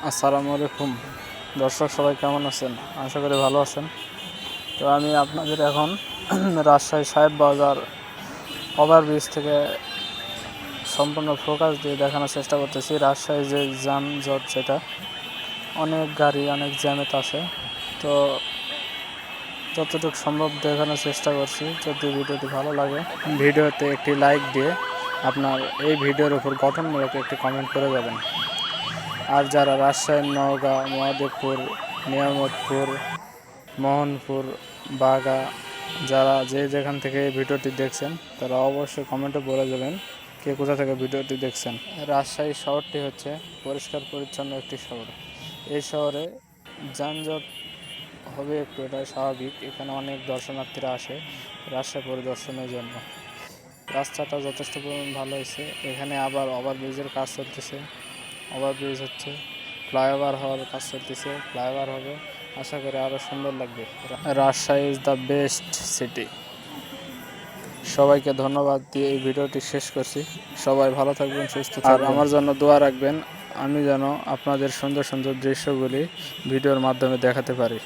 আসসালামু আলাইকুম দর্শক, সবাই কেমন আছেন? আশা করি ভালো আছেন। তো আমি আপনাদের এখন রাজশাহী সাহেব বাজার ওভারব্রিজ থেকে সম্পূর্ণ ফোকাস দিয়ে দেখানোর চেষ্টা করতেছি। রাজশাহী যে যানজট, যেটা অনেক গাড়ি অনেক জ্যামেত আছে, তো যতটুকু সম্ভব দেখানোর চেষ্টা করছি। যদি ভিডিওটি ভালো লাগে, ভিডিওতে একটি লাইক দিয়ে আপনার এই ভিডিওর উপর গঠনমূলক একটি কমেন্ট করে যাবেন। আর যারা রাজশাহী, নওগাঁ, মহাদেবপুর, নিয়ামতপুর, মোহনপুর, বাগা, যারা যেখান থেকে এই ভিডিওটি দেখছেন, তারা অবশ্যই কমেন্টে বলে যাবেন কে কোথা থেকে ভিডিওটি দেখছেন। রাজশাহী শহরটি হচ্ছে পরিষ্কার পরিচ্ছন্ন একটি শহর। এই শহরে যানজট হবে একটু, এটাই স্বাভাবিক। এখানে অনেক দর্শনার্থীরা আসে রাজশাহী পরিদর্শনের জন্য। রাস্তাটা যথেষ্ট পরিমাণ ভালো হয়েছে। এখানে আবার ওভারব্রিজের কাজ চলতেছে। ওভারব্রিজ হচ্ছে, ফ্লাইওভার হওয়ার কাজ চলতেছে, ফ্লাইওভার হবে, আশা করি আরও সুন্দর লাগবে। Rajshahi is the best city. সবাইকে ধন্যবাদ দিয়ে এই ভিডিওটি শেষ করছি। সবাই ভালো থাকবেন, সুস্থ থাকবেন, আর আমার জন্য দোয়া রাখবেন, আমি যেন আপনাদের সুন্দর সুন্দর দৃশ্যগুলি ভিডিওর মাধ্যমে দেখাতে পারি।